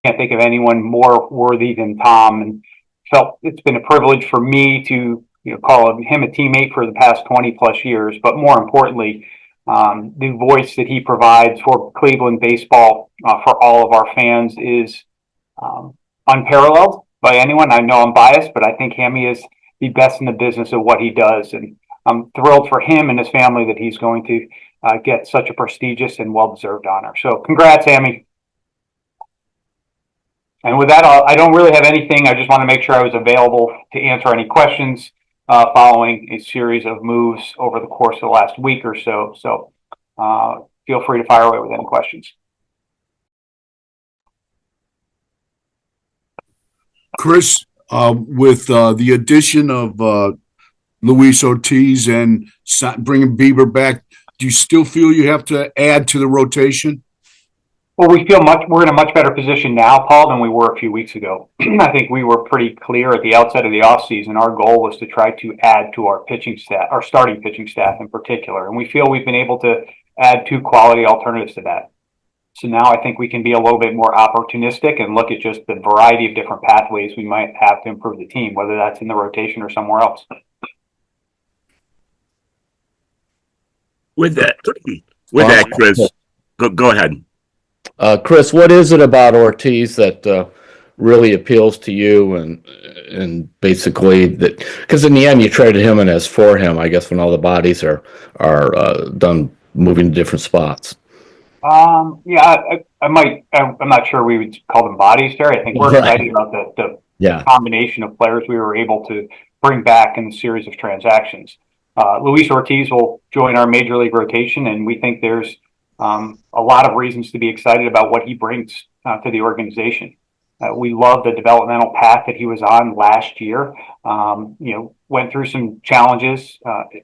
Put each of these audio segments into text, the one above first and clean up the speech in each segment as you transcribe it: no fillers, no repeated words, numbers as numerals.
can't think of anyone more worthy than Tom, and felt it's been a privilege for me to call him a teammate for the past 20 plus years, but more importantly, the voice that he provides for Cleveland baseball for all of our fans is unparalleled by anyone. I know I'm biased, but I think Hammy is the best in the business of what he does, and I'm thrilled for him and his family that he's going to get such a prestigious and well-deserved honor. So congrats, Hammy. And with that, I don't really have anything. I just want to make sure I was available to answer any questions following a series of moves over the course of the last week or so. So feel free to fire away with any questions. Chris, with the addition of Luis Ortiz and bringing Bieber back, do you still feel you have to add to the rotation? Well, we're in a much better position now, Paul, than we were a few weeks ago. I think we were pretty clear at the outset of the offseason. Our goal was to try to add to our pitching staff, our starting pitching staff in particular. And we feel we've been able to add two quality alternatives to that. So now I think we can be a little bit more opportunistic and look at just the variety of different pathways we might have to improve the team, whether that's in the rotation or somewhere else. With that, Chris, go ahead. Chris, what is it about Ortiz that really appeals to you, and basically that, because in the end you traded him and as for him, I guess, when all the bodies are done moving to different spots. I'm not sure we would call them bodies there. I think we're excited about the combination of players we were able to bring back in the series of transactions. Luis Ortiz will join our major league rotation, and we think there's a lot of reasons to be excited about what he brings to the organization. We love the developmental path that he was on last year. Went through some challenges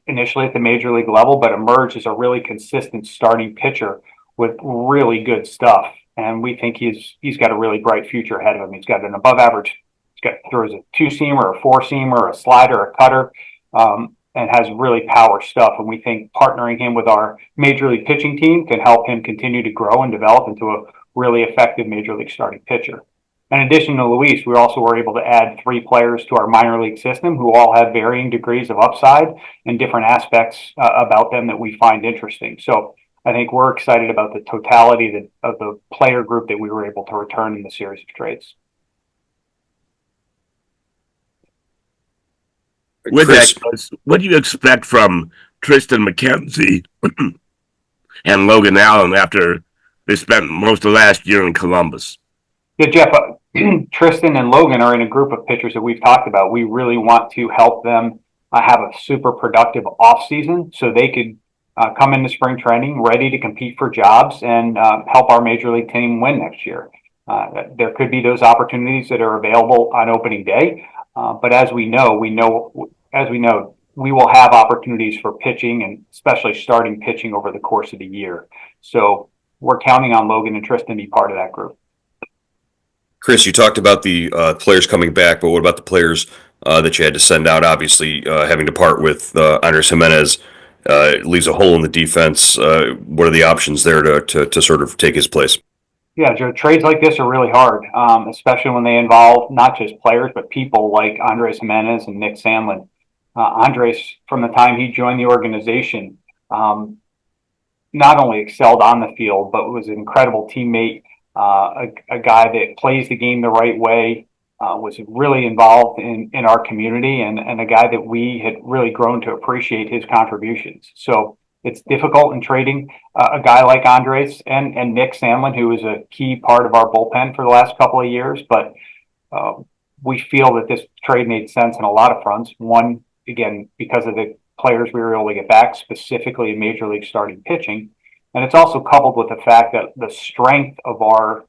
initially at the major league level, but emerged as a really consistent starting pitcher with really good stuff. And we think he's got a really bright future ahead of him. He's got an above average. Throws a two-seamer, a four-seamer, a slider, a cutter. And has really power stuff. And we think partnering him with our major league pitching team can help him continue to grow and develop into a really effective major league starting pitcher. In addition to Luis, we also were able to add 3 players to our minor league system who all have varying degrees of upside and different aspects about them that we find interesting. So I think we're excited about the totality of the player group that we were able to return in the series of trades. With that, what do you expect from Tristan McKenzie and Logan Allen after they spent most of last year in Columbus? Yeah, Jeff, Tristan and Logan are in a group of pitchers that we've talked about. We really want to help them have a super productive offseason so they could come into spring training ready to compete for jobs and help our major league team win next year. There could be those opportunities that are available on opening day. But as we know, we will have opportunities for pitching and especially starting pitching over the course of the year. So we're counting on Logan and Tristan to be part of that group. Chris, you talked about the players coming back, but what about the players that you had to send out? Obviously, having to part with Andres Gimenez leaves a hole in the defense. What are the options there to sort of take his place? Yeah, Joe, trades like this are really hard, especially when they involve not just players, but people like Andres Gimenez and Nick Sandlin. Andres, from the time he joined the organization, not only excelled on the field, but was an incredible teammate, a guy that plays the game the right way, was really involved in our community, and a guy that we had really grown to appreciate his contributions. So it's difficult in trading a guy like Andres and Nick Sandlin, who was a key part of our bullpen for the last couple of years. But we feel that this trade made sense on a lot of fronts. One, again, because of the players we were able to get back, specifically in major league starting pitching. And it's also coupled with the fact that the strength of our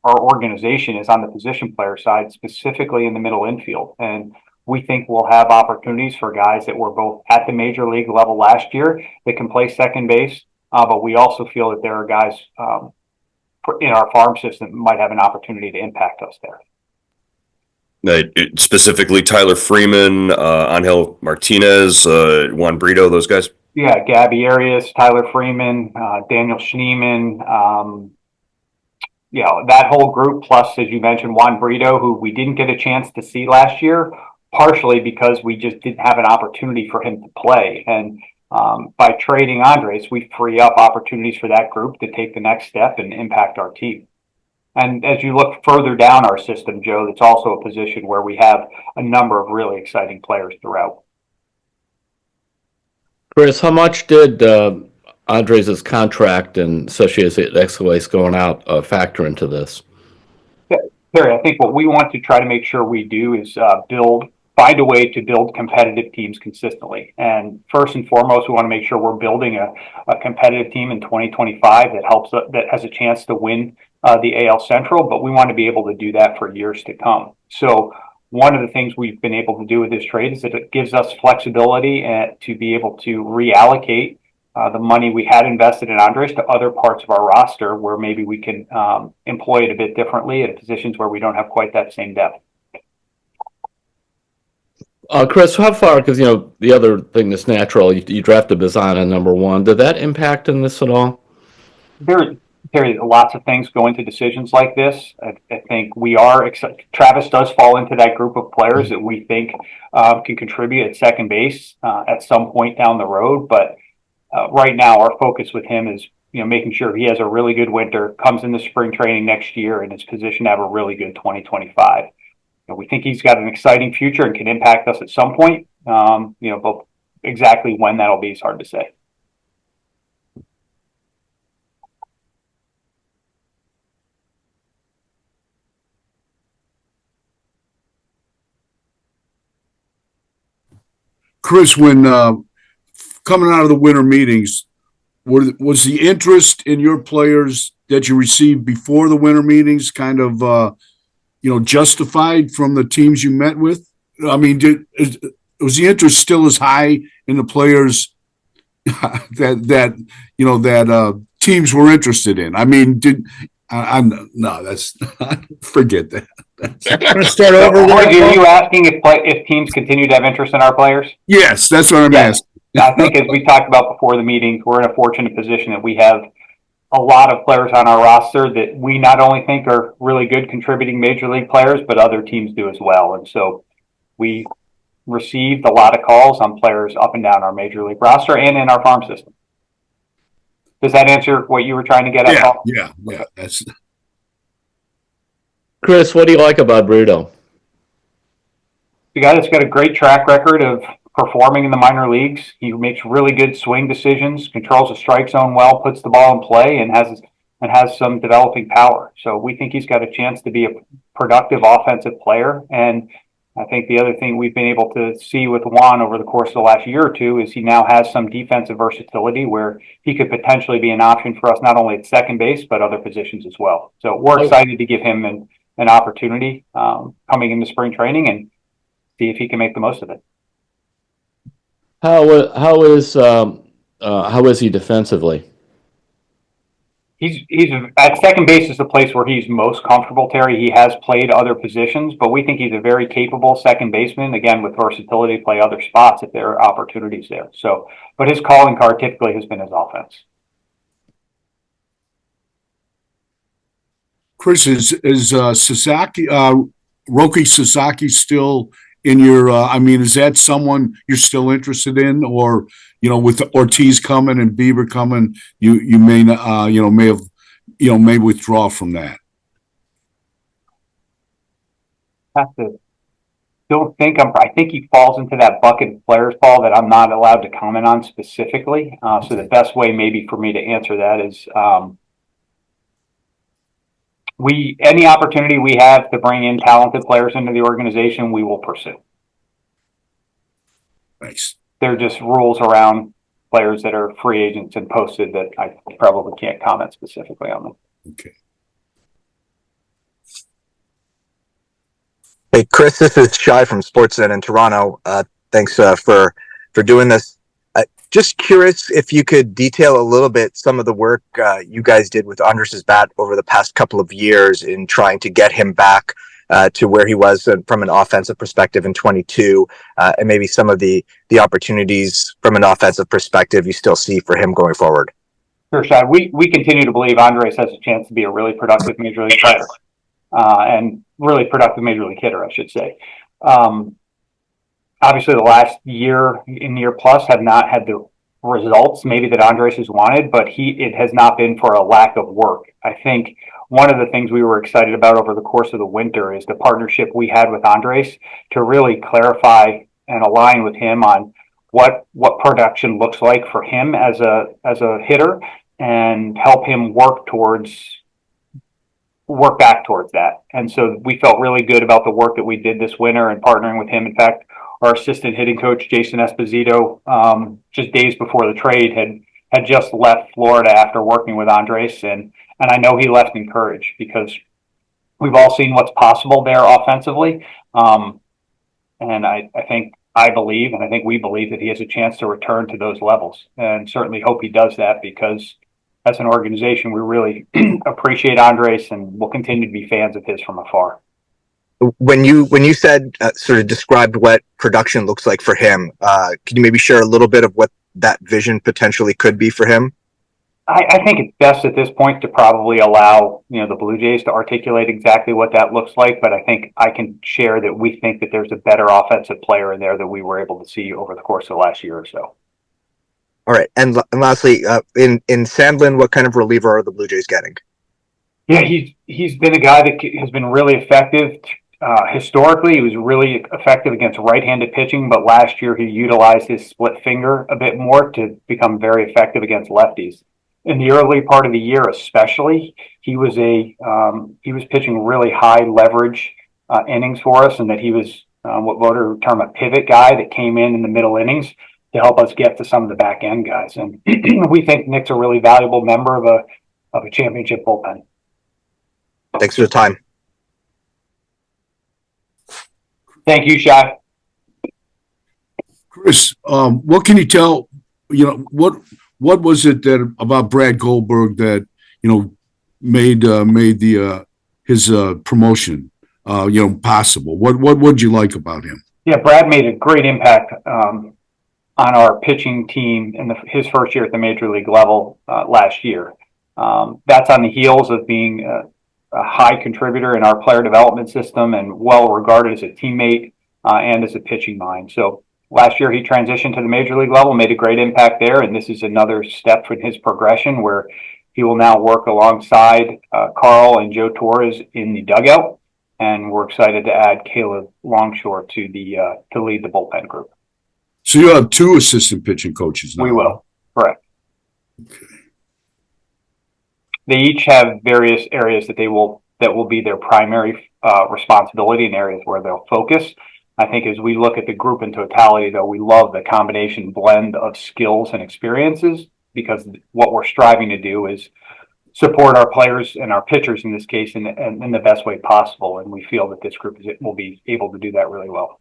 organization is on the position player side, specifically in the middle infield. And we think we'll have opportunities for guys that were both at the major league level last year that can play second base. But we also feel that there are guys in our farm system that might have an opportunity to impact us there. Specifically, Tyler Freeman, Angel Martinez, Juan Brito, those guys? Yeah, Gabby Arias, Tyler Freeman, Daniel Schneeman, that whole group, plus, as you mentioned, Juan Brito, who we didn't get a chance to see last year, partially because we just didn't have an opportunity for him to play. And by trading Andres, we free up opportunities for that group to take the next step and impact our team. And as you look further down our system, Joe, it's also a position where we have a number of really exciting players throughout. Chris, how much did Andres' contract and associated escalates going out factor into this? Terry, I think what we want to try to make sure we do is find a way to build competitive teams consistently. And first and foremost, we want to make sure we're building a competitive team in 2025 that has a chance to win the AL Central, but we want to be able to do that for years to come. So one of the things we've been able to do with this trade is that it gives us flexibility to be able to reallocate the money we had invested in Andres to other parts of our roster where maybe we can employ it a bit differently at positions where we don't have quite that same depth. Chris, how far, because, the other thing that's natural, you drafted Bazan at number 1. Did that impact in this at all? Terry, lots of things go into decisions like this. I think Travis does fall into that group of players that we think can contribute at second base at some point down the road. But right now, our focus with him is making sure he has a really good winter, comes into spring training next year, and is positioned to have a really good 2025. We think he's got an exciting future and can impact us at some point. But exactly when that'll be is hard to say. Chris, when coming out of the winter meetings, was the interest in your players that you received before the winter meetings kind of justified from the teams you met with? I mean, was the interest still as high in the players that teams were interested in? I mean, forget that. Let's start over. Are you asking if teams continue to have interest in our players? Yes, that's what I'm asking. I think as we talked about before the meeting, we're in a fortunate position that we have a lot of players on our roster that we not only think are really good contributing major league players, but other teams do as well. And so we received a lot of calls on players up and down our major league roster and in our farm system. Does that answer what you were trying to get at, Paul? Yeah. That's Chris, what do you like about Brito? The guy that's got a great track record of performing in the minor leagues. He makes really good swing decisions, controls the strike zone well, puts the ball in play, and has some developing power. So we think he's got a chance to be a productive offensive player. And I think the other thing we've been able to see with Juan over the course of the last year or two is he now has some defensive versatility where he could potentially be an option for us not only at second base, but other positions as well. So we're excited to give him an opportunity coming into spring training and see if he can make the most of it. How is he defensively? He's at second base is the place where he's most comfortable, Terry. He has played other positions, but we think he's a very capable second baseman, again, with versatility to play other spots if there are opportunities there. So, but his calling card typically has been his offense. Chris, is Sasaki, Roki Sasaki still in your, is that someone you're still interested in, or, with Ortiz coming and Bieber coming, you may not, may withdraw from that? I think he falls into that bucket of players, Paul, that I'm not allowed to comment on specifically. So the best way maybe for me to answer that is, any opportunity we have to bring in talented players into the organization, we will pursue. Thanks. There are just rules around players that are free agents and posted that I probably can't comment specifically on them. Okay. Hey, Chris, this is Shai from Sportsnet in Toronto. Thanks for doing this. Just curious if you could detail a little bit some of the work you guys did with Andres' bat over the past couple of years in trying to get him back to where he was from an offensive perspective in 22, and maybe some of the opportunities from an offensive perspective you still see for him going forward. Sure, Shai. We continue to believe Andres has a chance to be a really productive major league player, and really productive major league hitter, I should say. Obviously, the last year plus have not had the results maybe that Andres has wanted, but it has not been for a lack of work. I think one of the things we were excited about over the course of the winter is the partnership we had with Andres to really clarify and align with him on what production looks like for him as a hitter, and help him work back towards that. And so we felt really good about the work that we did this winter and partnering with him. In fact, our assistant hitting coach, Jason Esposito, just days before the trade, had just left Florida after working with Andres. And I know he left encouraged, because we've all seen what's possible there offensively. And I believe we believe that he has a chance to return to those levels, and certainly hope he does that, because as an organization, we really appreciate Andres and will continue to be fans of his from afar. When you said sort of described what production looks like for him, can you maybe share a little bit of what that vision potentially could be for him? I think it's best at this point to probably allow the Blue Jays to articulate exactly what that looks like, but I think I can share that we think that there's a better offensive player in there that we were able to see over the course of the last year or so. All right, and lastly, in Sandlin, what kind of reliever are the Blue Jays getting? Yeah, he's been a guy that has been really effective. Historically, he was really effective against right-handed pitching, but last year he utilized his split finger a bit more to become very effective against lefties. In the early part of the year, especially, he was pitching really high leverage innings for us, and that he was what voters would term a pivot guy that came in the middle innings to help us get to some of the back end guys. And we think Nick's a really valuable member of a championship bullpen. Thanks for the time. Thank you, Shai. Chris, what can you tell? What was it that about Brad Goldberg that made his promotion possible? What would you like about him? Yeah, Brad made a great impact on our pitching team in his first year at the major league level last year. That's on the heels of being a high contributor in our player development system and well regarded as a teammate and as a pitching mind. So last year he transitioned to the major league level, made a great impact there, and this is another step in his progression where he will now work alongside Carl and Joe Torres in the dugout, and we're excited to add Caleb Longshore to lead the bullpen group. So you have two assistant pitching coaches now. We will, correct. Okay. They each have various areas that will be their primary responsibility and areas where they'll focus. I think as we look at the group in totality, though, we love the combination blend of skills and experiences, because what we're striving to do is support our players and our pitchers in this case in the best way possible. And we feel that this group will be able to do that really well.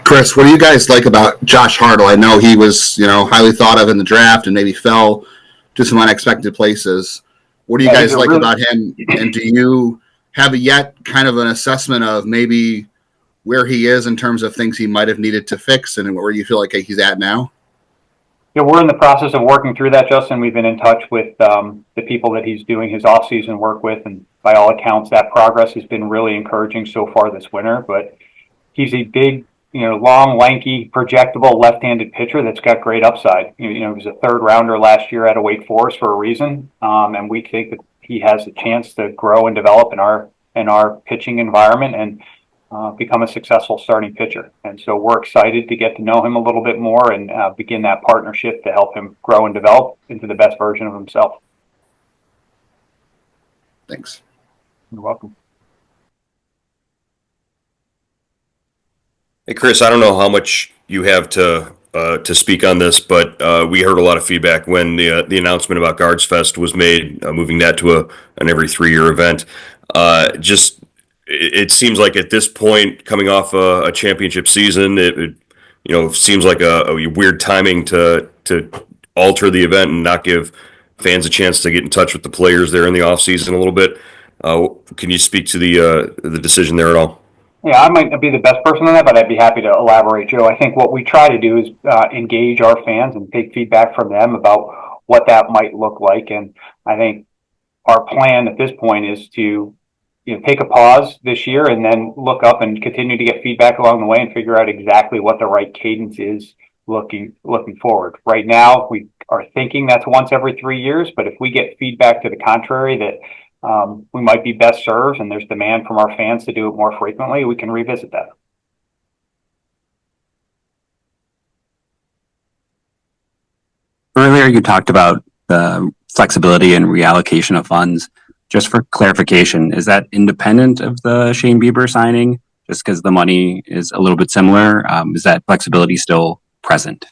Chris, what do you guys like about Josh Hartle? I know he was, highly thought of in the draft and maybe fell to some unexpected places. What do you guys like about him? And do you have yet kind of an assessment of maybe where he is in terms of things he might have needed to fix and where you feel like he's at now? Yeah, we're in the process of working through that, Justin. We've been in touch with the people that he's doing his off-season work with, and by all accounts, that progress has been really encouraging so far this winter. But he's a big, long, lanky, projectable left-handed pitcher that's got great upside. He was a third rounder last year out of Wake Forest for a reason, and we think that he has a chance to grow and develop in our pitching environment and become a successful starting pitcher. And so we're excited to get to know him a little bit more and begin that partnership to help him grow and develop into the best version of himself. Thanks. You're welcome. Hey, Chris, I don't know how much you have to speak on this, but we heard a lot of feedback when the announcement about Guards Fest was made, moving that to an every 3-year event. It seems like at this point, coming off a championship season, it seems like a weird timing to alter the event and not give fans a chance to get in touch with the players there in the off season a little bit. Can you speak to the decision there at all? Yeah, I might not be the best person on that, but I'd be happy to elaborate, Joe. I think what we try to do is engage our fans and take feedback from them about what that might look like. And I think our plan at this point is to take a pause this year and then look up and continue to get feedback along the way and figure out exactly what the right cadence is looking forward. Right now, we are thinking that's once every 3 years, but if we get feedback to the contrary that we might be best served and there's demand from our fans to do it more frequently, we can revisit that. Earlier, you talked about the flexibility and reallocation of funds. Just for clarification, is that independent of the Shane Bieber signing? Just because the money is a little bit similar, is that flexibility still present?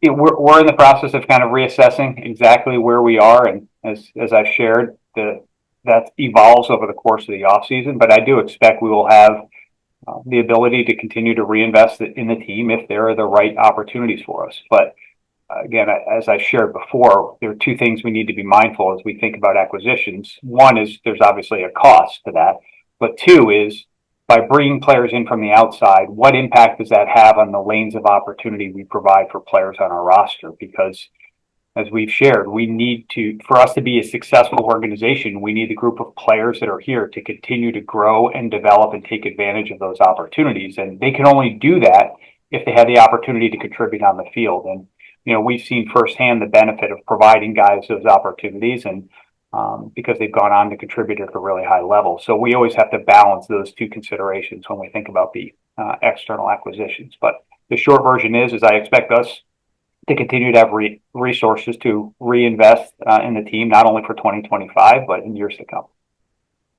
Yeah, we're in the process of kind of reassessing exactly where we are, and as I've shared, that evolves over the course of the off season. But I do expect we will have the ability to continue to reinvest in the team if there are the right opportunities for us. But again, as I shared before, there are two things we need to be mindful as we think about acquisitions. One is there's obviously a cost to that, but two is by bringing players in from the outside, what impact does that have on the lanes of opportunity we provide for players on our roster? Because as we've shared, for us to be a successful organization, we need a group of players that are here to continue to grow and develop and take advantage of those opportunities. And they can only do that if they have the opportunity to contribute on the field. And we've seen firsthand the benefit of providing guys those opportunities, and because they've gone on to contribute at a really high level. So we always have to balance those two considerations when we think about the external acquisitions. But the short version is I expect us to continue to have resources to reinvest in the team, not only for 2025, but in years to come.